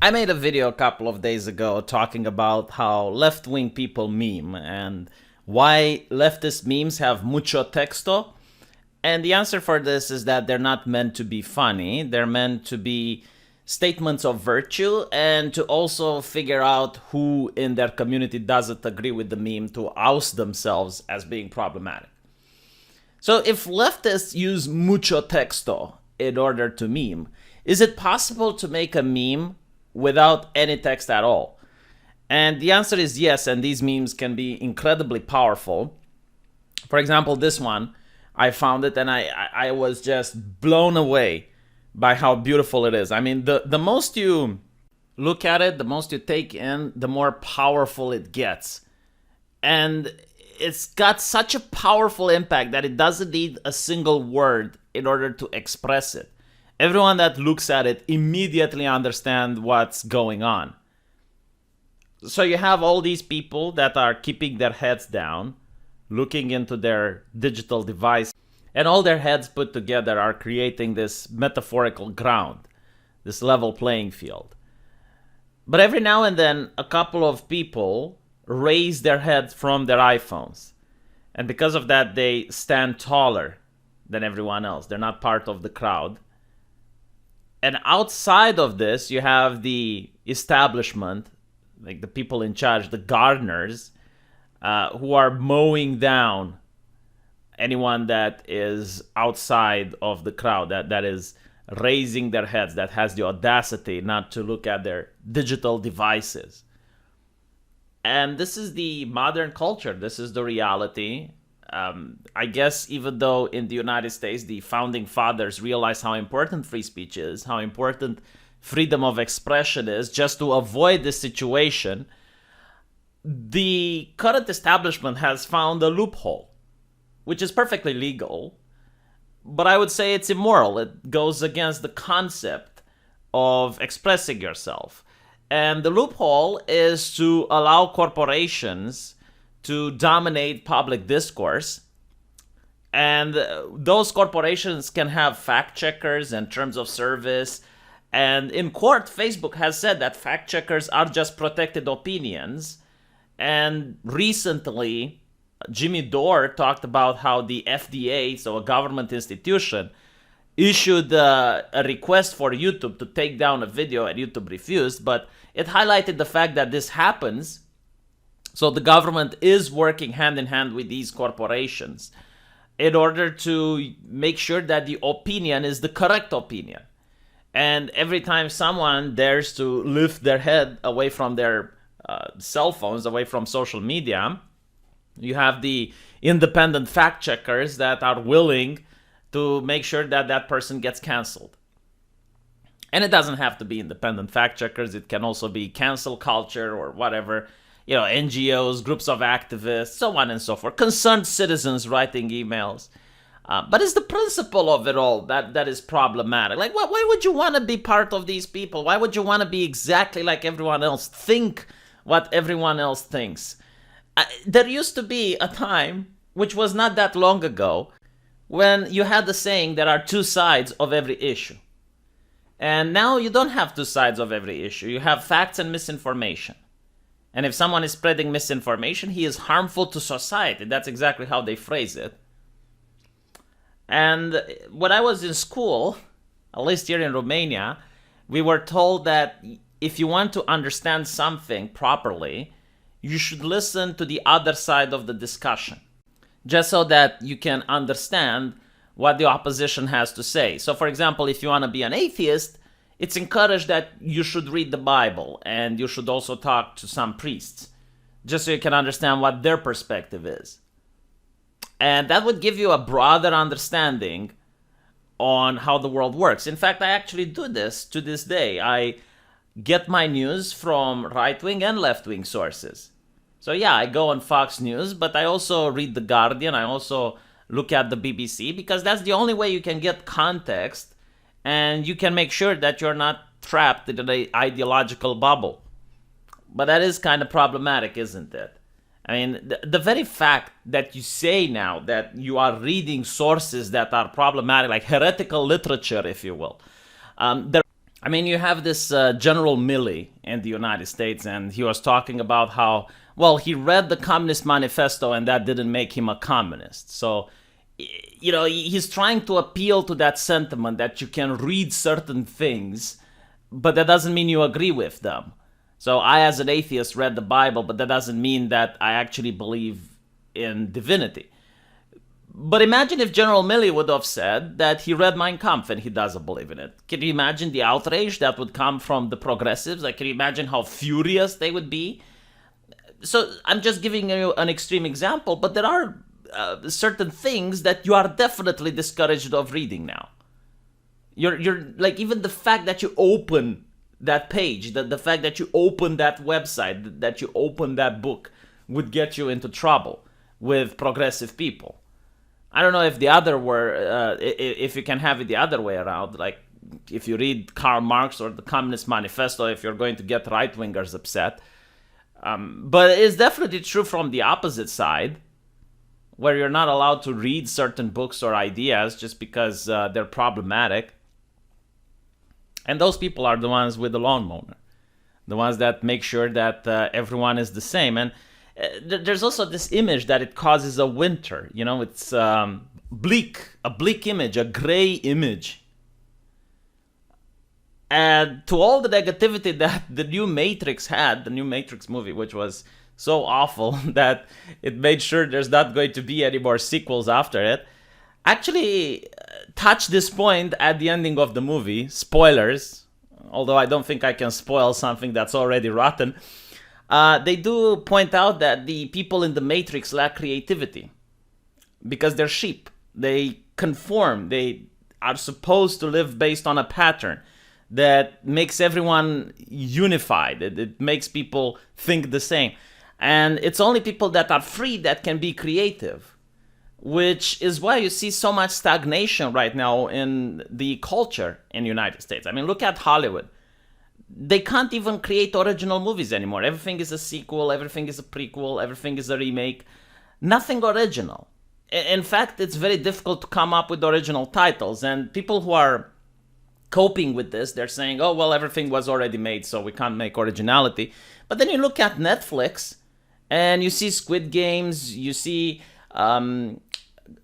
I made a video a couple of days ago talking about how left-wing people meme and why leftist memes have mucho texto. And the answer for this is that they're not meant to be funny. They're meant to be statements of virtue and to also figure out who in their community doesn't agree with the meme to oust themselves as being problematic. So if leftists use mucho texto in order to meme, is it possible to make a meme without any text at all? And the answer is yes, and these memes can be incredibly powerful. For example, this one, I found it and I was just blown away by how beautiful it is. I mean, the most you look at it, the most you take in, the more powerful it gets. And it's got such a powerful impact that it doesn't need a single word in order to express it. Everyone that looks at it immediately understands what's going on. So you have all these people that are keeping their heads down, looking into their digital device, and all their heads put together are creating this metaphorical ground, this level playing field. But every now and then, a couple of people raise their heads from their iPhones. And because of that, they stand taller than everyone else. They're not part of the crowd. And outside of this, you have the establishment, like the people in charge, the gardeners, who are mowing down anyone that is outside of the crowd, that is raising their heads, that has the audacity not to look at their digital devices. And this is the modern culture. This is the reality. I guess even though in the United States, the founding fathers realized how important free speech is, how important freedom of expression is, just to avoid this situation, the current establishment has found a loophole, which is perfectly legal, but I would say it's immoral. It goes against the concept of expressing yourself. And the loophole is to allow corporations to dominate public discourse. And those corporations can have fact checkers and terms of service. And in court, Facebook has said that fact checkers are just protected opinions. And recently, Jimmy Dore talked about how the FDA, so a government institution, issued a request for YouTube to take down a video and YouTube refused, but it highlighted the fact that this happens. So the government is working hand in hand with these corporations in order to make sure that the opinion is the correct opinion. And every time someone dares to lift their head away from their cell phones, away from social media, you have the independent fact checkers that are willing to make sure that that person gets canceled. And it doesn't have to be independent fact checkers. It can also be cancel culture or whatever. You know, NGOs, groups of activists, so on and so forth. Concerned citizens writing emails. But it's the principle of it all that is problematic. Like, why would you want to be part of these people? Why would you want to be exactly like everyone else? Think what everyone else thinks. There used to be a time, which was not that long ago, when you had the saying there are two sides of every issue. And now you don't have two sides of every issue. You have facts and misinformation. And if someone is spreading misinformation, he is harmful to society. That's exactly how they phrase it. And when I was in school, at least here in Romania, we were told that if you want to understand something properly, you should listen to the other side of the discussion, just so that you can understand what the opposition has to say. So, for example, if you want to be an atheist, it's encouraged that you should read the Bible and you should also talk to some priests, just so you can understand what their perspective is. And that would give you a broader understanding on how the world works. In fact, I actually do this to this day. I get my news from right-wing and left-wing sources. So yeah, I go on Fox News, but I also read The Guardian. I also look at the BBC, because that's the only way you can get context and you can make sure that you're not trapped in an ideological bubble. But that is kind of problematic, isn't it? I mean, the very fact that you say now that you are reading sources that are problematic, like heretical literature, if you will, I mean, you have this General Milley in the United States, and he was talking about how, well, he read the Communist Manifesto and that didn't make him a communist. So, you know, he's trying to appeal to that sentiment that you can read certain things, but that doesn't mean you agree with them. So I, as an atheist, read the Bible, but that doesn't mean that I actually believe in divinity. But imagine if General Milley would have said that he read Mein Kampf and he doesn't believe in it. Can you imagine the outrage that would come from the progressives? Like, can you imagine how furious they would be? So I'm just giving you an extreme example, but there are certain things that you are definitely discouraged of reading now. You're like, even the fact that you open that page, the fact that you open that website, that you open that book would get you into trouble with progressive people. I don't know if the other were, if you can have it the other way around. Like, if you read Karl Marx or the Communist Manifesto, if you're going to get right-wingers upset. But it's definitely true from the opposite side, where you're not allowed to read certain books or ideas just because they're problematic. And those people are the ones with the lawnmower, the ones that make sure that everyone is the same. And there's also this image that it causes a winter. You know, it's bleak, a bleak image, a gray image. And to all the negativity that the new Matrix had, the new Matrix movie, which was so awful that it made sure there's not going to be any more sequels after it, actually touch this point at the ending of the movie. Spoilers, although I don't think I can spoil something that's already rotten. They do point out that the people in the Matrix lack creativity because they're sheep. They conform. They are supposed to live based on a pattern that makes everyone unified. It makes people think the same. And it's only people that are free that can be creative, which is why you see so much stagnation right now in the culture in the United States. I mean, look at Hollywood. They can't even create original movies anymore. Everything is a sequel, everything is a prequel, everything is a remake. Nothing original. In fact, it's very difficult to come up with original titles. And people who are coping with this, they're saying, oh, well, everything was already made, so we can't make originality. But then you look at Netflix, and you see Squid Games, you see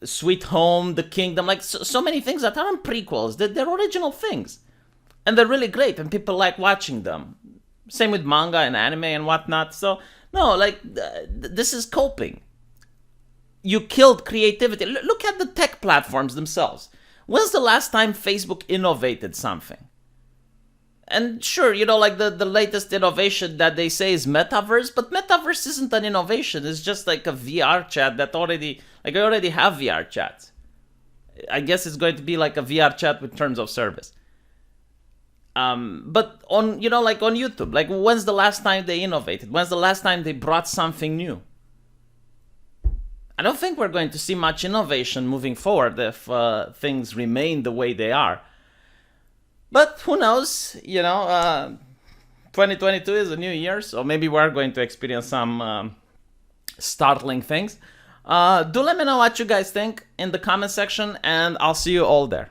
Sweet Home, The Kingdom, like so many things that aren't prequels. They're original things. And they're really great, and people like watching them. Same with manga and anime and whatnot. So, no, like, this is coping. You killed creativity. Look at the tech platforms themselves. When's the last time Facebook innovated something? And sure, you know, like the latest innovation that they say is metaverse, but metaverse isn't an innovation. It's just like a VR chat that already, like, I already have VR chats. I guess it's going to be like a VR chat with terms of service. But on, you know, like on YouTube, like, when's the last time they innovated? When's the last time they brought something new? I don't think we're going to see much innovation moving forward if things remain the way they are. But who knows, you know, 2022 is a new year, so maybe we're going to experience some startling things. Do let me know what you guys think in the comment section, and I'll see you all there.